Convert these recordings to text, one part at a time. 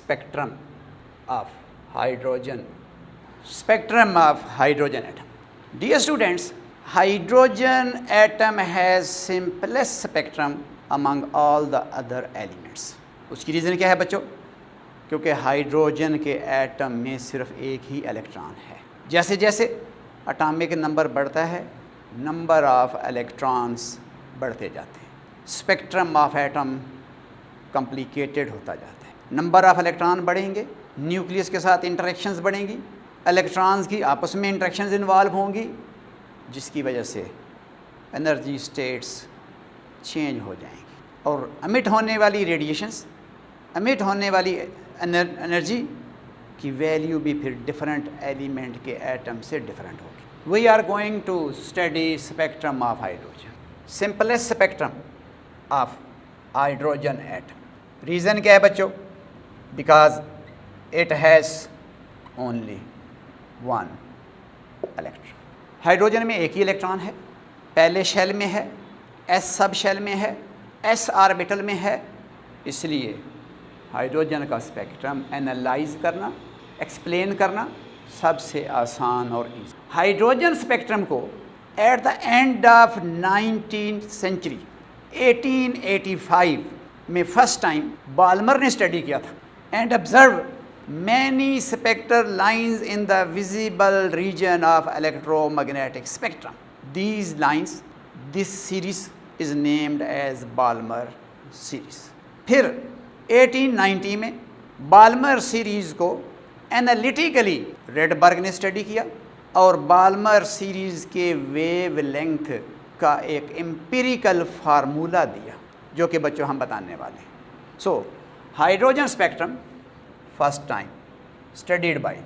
spectrum of hydrogen atom. Dear students, hydrogen atom has simplest spectrum among all the other elements. उसकी reason क्या है बच्चों? क्योंकि hydrogen के एटम में सिर्फ एक ही इलेक्ट्रॉन है। जैसे जैसे एटॉमिक नंबर बढ़ता है, नंबर ऑफ इलेक्ट्रॉन्स बढ़ते जाते हैं, स्पेक्ट्रम ऑफ एटम कॉम्प्लिकेटेड होता जाता है। नंबर ऑफ इलेक्ट्रॉन बढ़ेंगे, न्यूक्लियस के साथ इंटरेक्शंस बढ़ेंगी, इलेक्ट्रॉन्स की आपस में इंटरेक्शंस इन्वॉल्व होंगी, जिसकी वजह से एनर्जी स्टेट्स चेंज हो जाएंगी और अमिट होने वाली रेडिएशंस, अमिट होने वाली एनर्जी की वैल्यू भी फिर डिफरेंट एलिमेंट के एटम से डिफरेंट होगी। We are going to study spectrum of hydrogen, simplest spectrum of hydrogen atom. Reason क्या है बच्चों? Because it has only one electron. Hydrogen में एक ही इलेक्ट्रॉन है, पहले शेल में है, एस सब शेल में है, एस ऑर्बिटल में है। इसलिए हाइड्रोजन का स्पेक्ट्रम एनालाइज करना, एक्सप्लेन करना सबसे आसान और ईजी। हाइड्रोजन स्पेक्ट्रम को at the end of 19th century 1885 में फर्स्ट टाइम बाल्मर ने स्टडी किया था and observe many spectral lines in the visible region of electromagnetic spectrum. These lines, this series is named as Balmer series. फिर 1890 में Balmer series को analytically Rydberg ने study किया और बाल्मर सीरीज़ के वेव लेंथ का एक एम्पिरिकल फार्मूला दिया, जो कि बच्चों हम बताने वाले हैं। So hydrogen spectrum first time studied by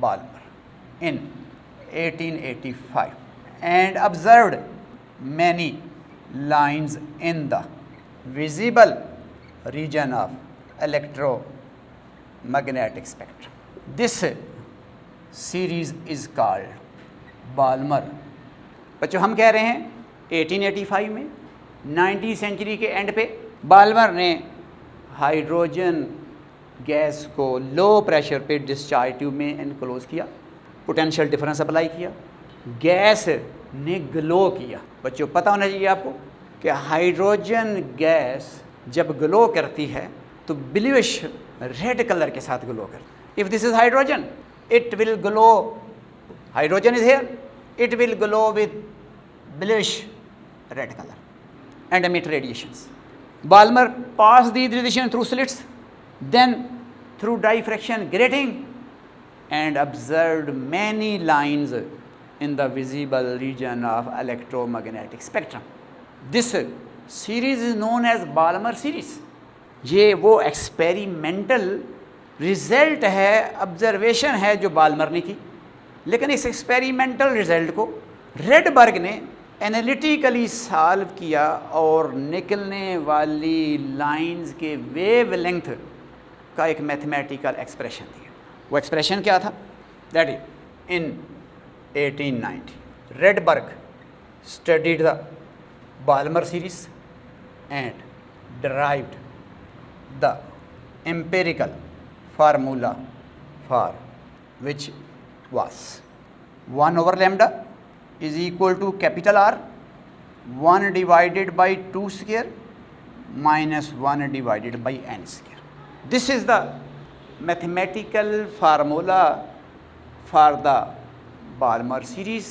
Balmer in 1885 and observed many lines in the visible region of electromagnetic spectrum. This series is called Balmer। बच्चों हम कह रहे हैं 1885 में 19th सेंचुरी के एंड पे बाल्मर ने हाइड्रोजन गैस को लो प्रेशर पे डिस्चार्ज ट्यूब में एनक्लोज किया, पोटेंशियल डिफरेंस अप्लाई किया, गैस ने ग्लो किया। बच्चों पता होना चाहिए आपको कि हाइड्रोजन गैस जब ग्लो करती है तो ब्लूइश रेड कलर के साथ ग्लो करती। If this is hydrogen, it will glow, hydrogen is here, it will glow with bluish red colour and emit radiations. Balmer passed these radiation through slits, then through diffraction grating and observed many lines in the visible region of electromagnetic spectrum. This series is known as Balmer series. ये वो experimental result है, observation है जो Balmer ने की, लेकिन इस experimental result को रेडबर्ग ने एनालिटिकली सॉल्व किया और निकलने वाली लाइंस के वेव लेंथ का एक मैथमेटिकल एक्सप्रेशन दिया। वो एक्सप्रेशन क्या था? That is in 1890 Rydberg studied the Balmer series and derived the empirical formula for which was 1 over lambda is equal to capital R 1 divided by 2 square minus 1 divided by n square. This is the mathematical formula for the Balmer series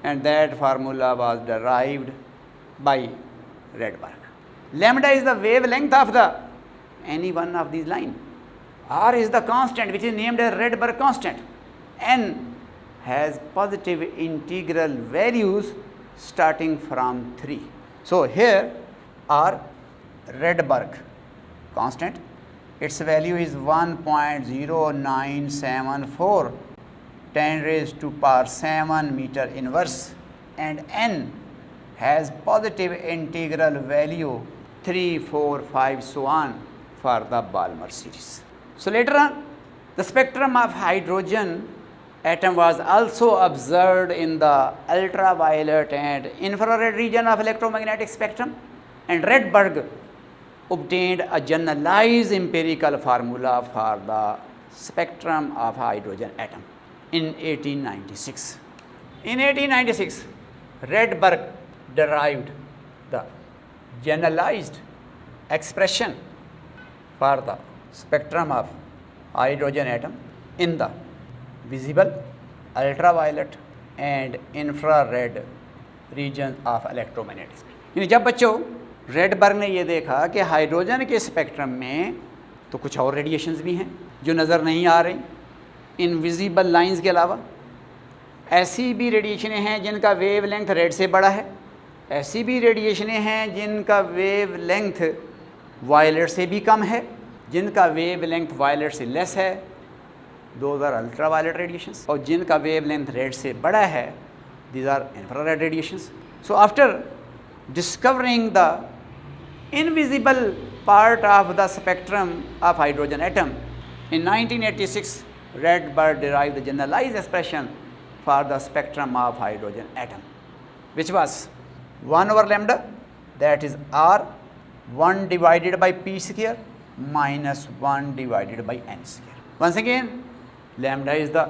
and that formula was derived by Redberg. Lambda is the wavelength of the any one of these line. R is the constant which is named as Redberg constant. N has positive integral values starting from 3. So here R Redberg constant, its value is 1.0974 10 raised to power 7 meter inverse and N has positive integral value 3, 4, 5 so on for the Balmer series. So later on the spectrum of hydrogen atom was also observed in the ultraviolet and infrared region of electromagnetic spectrum and Redberg obtained a generalized empirical formula for the spectrum of hydrogen atom in 1896. In 1896, Rydberg derived the generalized expression for the spectrum of hydrogen atom in the visible, ultraviolet and infrared region of electromagnetic spectrum. यानी जब बच्चों Rydberg ने ये देखा कि hydrogen के spectrum में तो कुछ और रेडिएशंस भी हैं जो नज़र नहीं आ रही, इनविजिबल लाइंस के अलावा ऐसी भी रेडिएशनें हैं जिनका वेव लेंथ रेड से बड़ा है, ऐसी भी रेडिएशनें हैं जिनका वेव लेंथ वायलेट से भी कम है, जिनका वेव लेंथ वायलेट से लेस है, those are ultra violet radiations, और जिनका वेव लेंथ रेड से बड़ा है, these are infrared radiations. So after discovering the invisible part of the spectrum of hydrogen atom, in 1986 Rydberg derived the generalized expression for the spectrum of hydrogen atom, which was 1 over lambda, that is r 1 divided by p square minus 1 divided by n square. Once again, lambda is the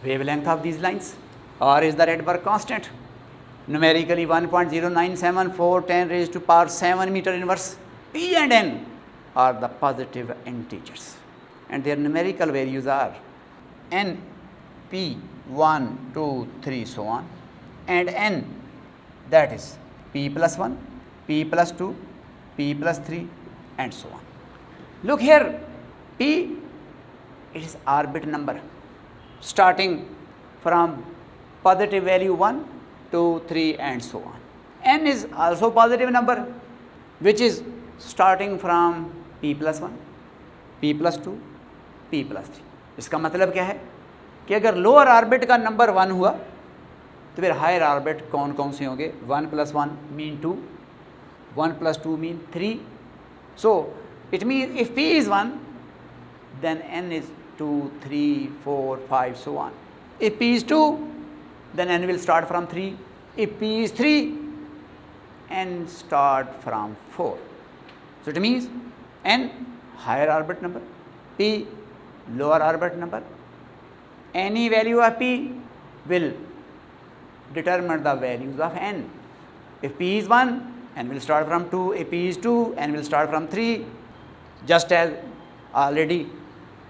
wavelength of these lines, r is the Rydberg constant, numerically 1.097410 raised to power 7 meter inverse. P and N are the positive integers and their numerical values are N, P, 1, 2, 3 so on, and N, that is P plus 1, P plus 2, P plus 3 and so on. Look here, P, it is orbit number starting from positive value 1, 2, 3 and so on. N is also positive number which is starting from P plus 1, P plus 2, P plus 3. इसका मतलब क्या है कि अगर lower orbit का number 1 हुआ तो फिर हायर ऑर्बिट कौन कौन से होंगे? 1 plus 1 mean 2, 1 plus 2 mean 3. So it means if P is 1 then N is 2, 3, 4, 5 so on. If P is 2 then N will start from 3. If P is 3, N start from 4. So it means N higher orbit number, P lower orbit number. Any value of P will determine the values of N. If P is 1, N will start from 2. If P is 2, N will start from 3. Just as already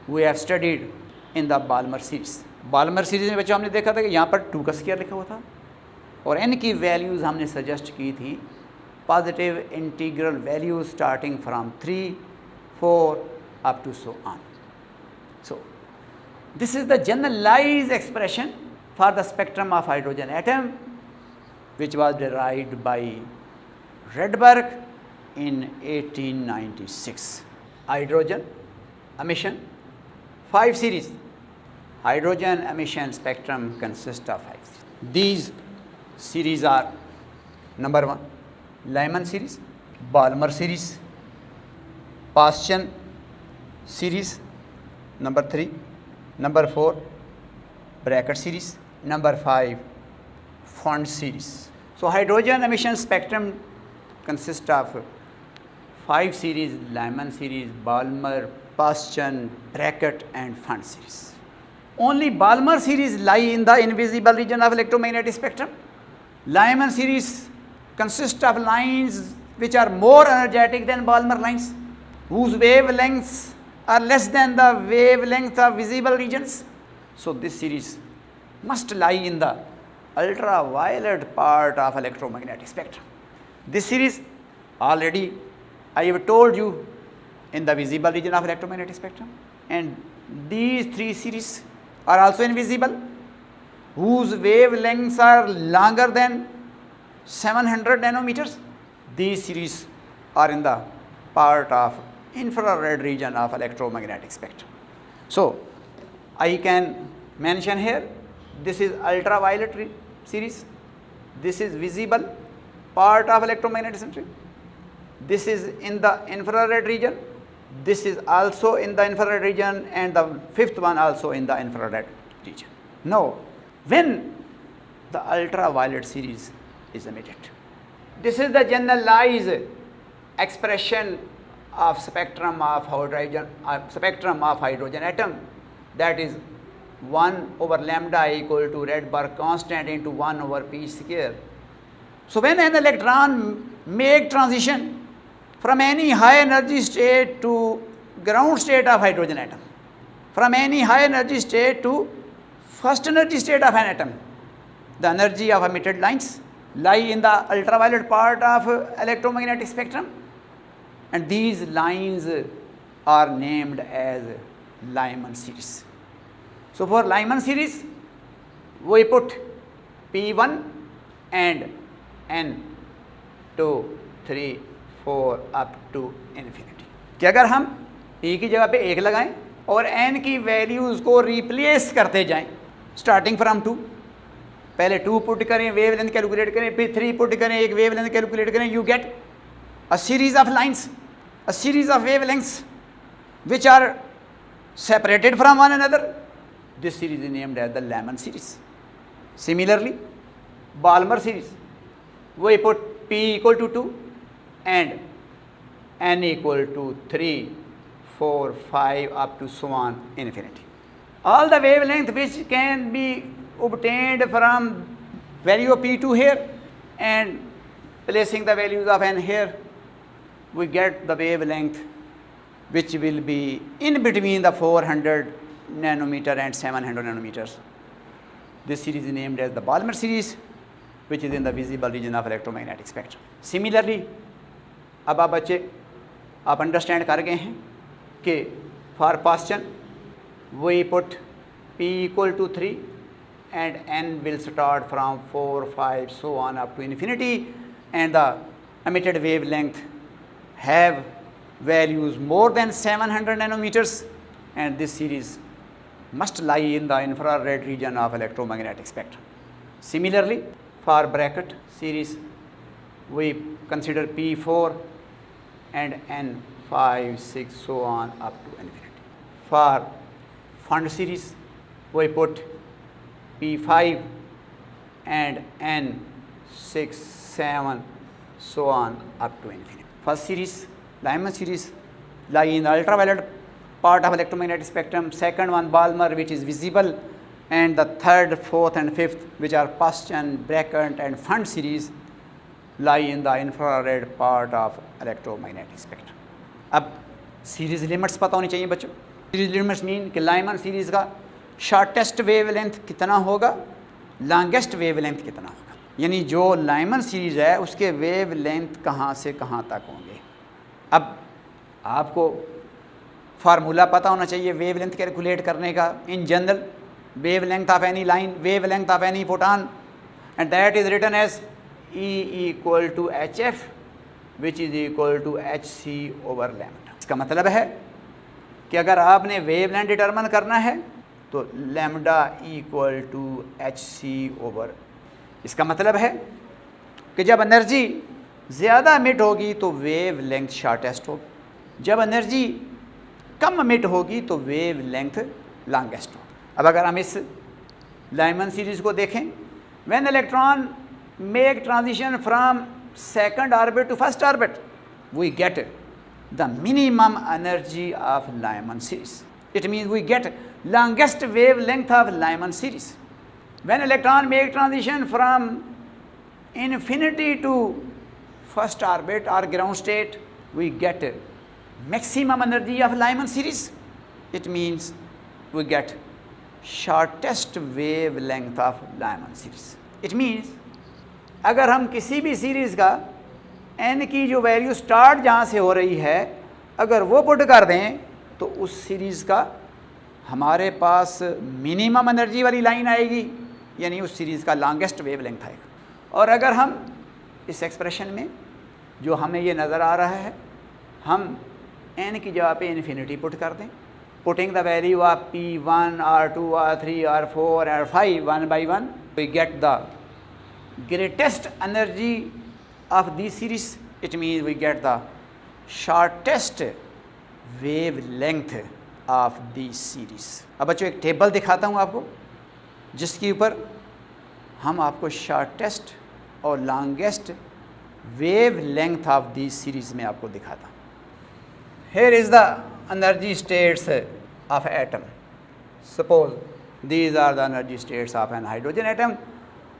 we have studied in the Balmer series. Balmer series में बच्चों हमने देखा था कि यहाँ पर 2 का square लिखा हुआ था और n की वैल्यूज़ हमने सजेस्ट की थी positive integral values starting from 3, 4 up to so on. So this is the generalized expression for the spectrum of hydrogen atom which was derived by Rydberg in 1896. Hydrogen emission 5 series. Hydrogen emission spectrum consists of 5 series. These series are number 1 Lyman series, Balmer series, Paschen series, number 3, number 4 bracket series, number 5 Fond series. So hydrogen emission spectrum consists of 5 series: Lyman series, Balmer, Paschen, bracket and Fond series. Only Balmer series lie in the invisible region of electromagnetic spectrum. Lyman series consists of lines which are more energetic than Balmer lines, whose wavelengths are less than the wavelength of visible regions. So this series must lie in the ultraviolet part of electromagnetic spectrum. This series already I have told you in the visible region of electromagnetic spectrum, and these 3 series are also invisible, whose wavelengths are longer than 700 nanometers. These series are in the part of infrared region of electromagnetic spectrum. So I can mention here, this is ultraviolet series, this is visible part of electromagnetic spectrum, this is in the infrared region, this is also in the infrared region, and the 5th one also in the infrared region. Now, when the ultraviolet series is emitted, this is the generalized expression of spectrum of hydrogen atom, that is 1 over lambda equal to Rydberg constant into 1 over p square. So when an electron make transition from any high energy state to ground state of hydrogen atom, from any high energy state to first energy state of an atom, the energy of emitted lines lie in the ultraviolet part of electromagnetic spectrum, and these lines are named as Lyman series. So for Lyman series, we put P1 and N 2, 3, 4 up to infinity. कि अगर हम P की जगह पे 1 लगाएं और N की values को रिप्लेस करते जाएं, स्टार्टिंग फ्रॉम 2, पहले 2 पुट करें, वेवलेंथ कैलकुलेट करें, फिर 3 पुट करें, एक वेवलेंथ कैलकुलेट करें, you get a series of lines, a series of wavelengths which are separated from one another. This series is named as the Lyman series. Similarly, Balmer series, we put P equal to 2 and N equal to 3, 4, 5 up to so on infinity. All the wavelength which can be obtained from value of P2 here and placing the values of N here, we get the wavelength which will be in between the 400 nanometer and 700 nanometers. This series is named as the Balmer series, which is in the visible region of electromagnetic spectrum. Similarly, अब आप बच्चे आप understand कर गए हैं कि for Paschen we put P equal to 3 and N will start from 4, 5 so on up to infinity, and the emitted wavelength have values more than 700 nanometers, and this series must lie in the infrared region of electromagnetic spectrum. Similarly, for bracket series, we consider P4 and N 5, 6 so on up to infinity. For fund series, we put P5 and N 6, 7 so on up to infinity. First series, Lyman series, lie in the ultraviolet part of electromagnetic spectrum. Second one, Balmer, which is visible, and the third, fourth and fifth, which are Paschen, Brackett and Fund series, lie in the infrared part of electromagnetic spectrum. अब series limits पता होनी चाहिए बच्चों. Series limits mean कि Lyman series का shortest wavelength कितना होगा, longest wavelength कितना होगा, यानी जो लाइमन सीरीज़ है उसके वेवलेंथ कहाँ से कहाँ तक होंगे. अब आपको फार्मूला पता होना चाहिए वेवलेंथ कैलकुलेट करने का. In general, wavelength of any line, wavelength of any photon, and that is written as E equal to HF, which is equal to HC over lambda. इसका मतलब है कि अगर आपने वेवलेंथ डिटरमिन करना है तो lambda equal to HC over. इसका मतलब है कि जब एनर्जी ज़्यादा एमिट होगी तो वेव लेंथ शॉर्टेस्ट होगी, जब एनर्जी कम एमिट होगी तो वेव लेंथ लॉन्गेस्ट होगी. अब अगर हम इस लाइमन सीरीज़ को देखें, when electron make transition from second orbit to first orbit, we get the minimum energy of Lyman series. It means we get longest wavelength of Lyman series. When electron make transition from infinity to first orbit or ground state, we get maximum energy of Lyman series. It means we get shortest wavelength of Lyman series. It means अगर हम किसी भी series का n की जो value start जहाँ से हो रही है अगर वो पुट कर दें तो उस सीरीज़ का हमारे पास मिनिमम एनर्जी वाली लाइन आएगी, यानी उस सीरीज़ का लॉन्गेस्ट वेवलेंथ आएगा. और अगर हम इस एक्सप्रेशन में जो हमें ये नज़र आ रहा है हम n की जगह पे इन्फिनिटी पुट कर दें, putting the value of P1 R2 R3 R4 R5 one by one, we get the greatest energy of this series. It means we get the shortest wavelength of the series. अब बच्चों एक table दिखाता हूँ आपको जिसके ऊपर हम आपको शॉर्टेस्ट और longest wave length of the series में आपको दिखाता हूँ. Here is the energy states of atom. Suppose these are the energy states of an hydrogen atom.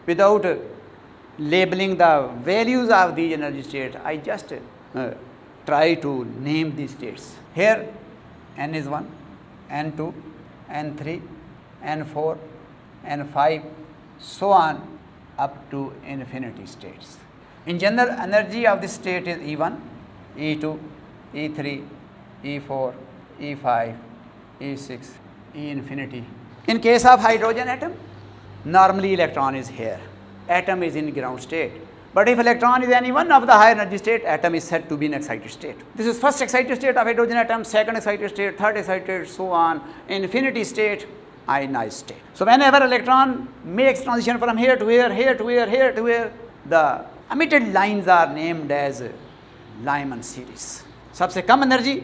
Without labeling the values of these energy states, I just try to name these states. Here N is 1, N2, N3, N4, N5, so on up to infinity states. In general, energy of this state is E1, E2, E3, E4, E5, E6, E infinity. In case of hydrogen atom, normally electron is here. Atom is in ground state. But if electron is any one of the higher energy state, atom is said to be in excited state. This is first excited state of hydrogen atom, second excited state, third excited, so on, infinity state, ionized state. So whenever electron makes transition from here to here, here to here, here to here, the emitted lines are named as Lyman series. सबसे कम energy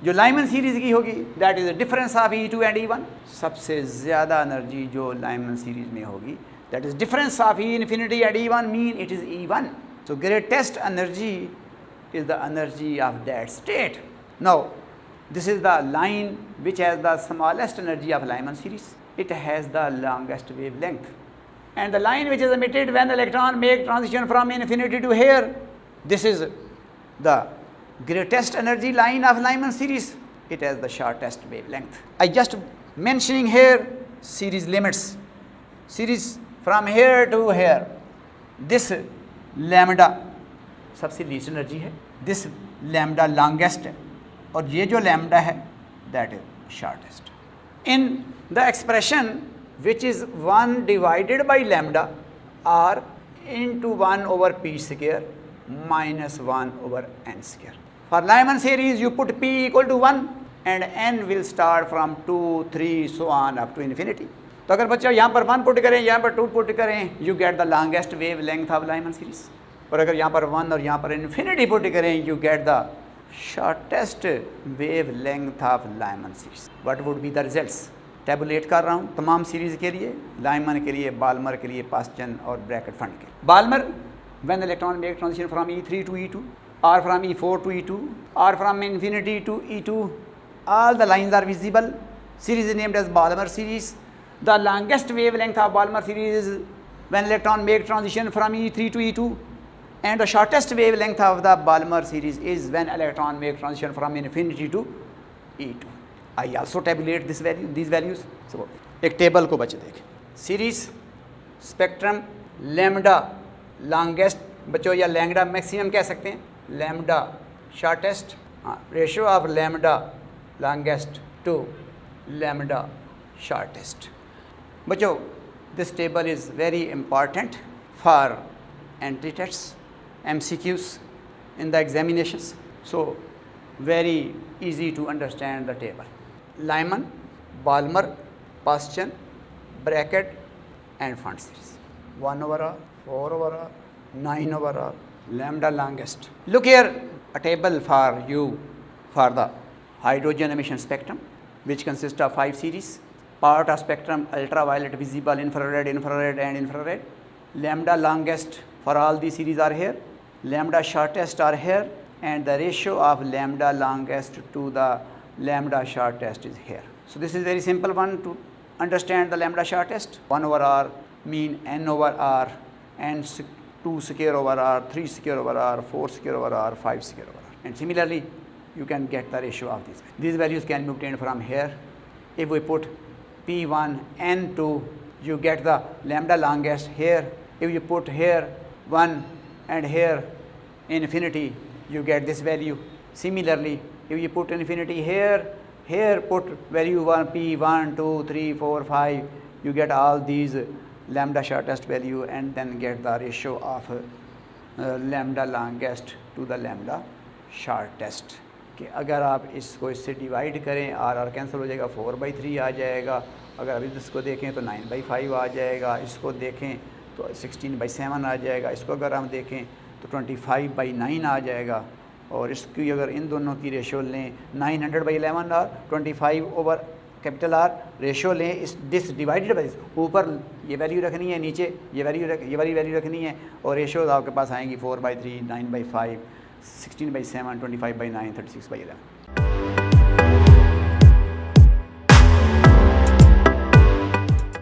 जो Lyman series की होगी, that is the difference of E2 and E1. सबसे ज़्यादा energy जो Lyman series में होगी, that is difference of E infinity and E1 mean it is E1. So greatest energy is the energy of that state. Now this is the line which has the smallest energy of Lyman series. It has the longest wavelength. And the line which is emitted when the electron make transition from infinity to here, this is the greatest energy line of Lyman series. It has the shortest wavelength. I just mentioning here series limits. Series from here to here, this lambda सबसे least energy है, this lambda longest है, और ये जो lambda है that is shortest. In the expression which is 1 divided by lambda or into 1 over p square minus 1 over n square. For Lyman series you put p equal to 1 and n will start from 2, 3 so on up to infinity. तो अगर बच्चों यहाँ पर 1 put करें, यहाँ पर 2 put करें, you get the longest wave length of Lyman series. और अगर यहाँ पर 1 और यहाँ पर इन्फिनिटी पुट करें, you get the shortest wavelength of Lyman series. What would be the results? Tablet कर रहा हूँ तमाम सीरीज़ के लिए, लाइमन के लिए, बाल्मर के लिए, पास्चन और ब्रैकेट फंड के. Balmer when electron make transition from E3 to E2 or from E4 to E2 or from infinity to E2, all the lines are visible. Series is named as Balmer series. The longest wavelength of Balmer series is when electron make transition from E3 to E2, and the shortest wavelength of the Balmer series is when electron make transition from infinity to E2. I also tabulate these values. So एक table को बच्चे देखें. Series, spectrum, lambda longest बच्चों या lambda maximum कह सकते हैं, lambda shortest, ratio of lambda longest to lambda shortest. बच्चों this table is very important for entry tests, MCQs in the examinations. So very easy to understand the table. Lyman, Balmer, Paschen, bracket and fund series. 1 over R, 4 over R, 9 over R, lambda longest. Look here, a table for you for the hydrogen emission spectrum, which consists of 5 series. Part of spectrum ultraviolet, visible, infrared, infrared and infrared. Lambda longest for all these series are here. Lambda shortest are here, and the ratio of lambda longest to the lambda shortest is here. So this is very simple one to understand the lambda shortest. 1 over R mean n over R, and 2 square over R, 3 square over R, 4 square over R, 5 square over R. And similarly you can get the ratio of these. These values can be obtained from here. If we put P1, N2, you get the lambda longest here. If you put here 1 and here infinity, you get this value. Similarly, if you put infinity here, here put value 1, P1, 2, 3, 4, 5, you get all these lambda shortest value and then get the ratio of lambda longest to the lambda shortest. कि अगर आप इसको इससे divide करें, are cancel हो जाएगा, 4/3 आ जाएगा. अगर अभी इसको देखें तो 9/5 आ जाएगा. इसको देखें तो 16/7 आ जाएगा. इसको अगर हम देखें तो 25/9 आ जाएगा. और इसकी अगर इन दोनों की रेशो लें 900/11 और 25 ओवर कैपिटल आर रेशो लें, इस दिस डिवाइडेड बाई ऊपर ये वैल्यू रखनी है, नीचे ये वाली वैल्यू रखनी है, और रेशोज आपके पास आएंगी 4/3, 9/5, 16/7, 25/9, 36/11. मच।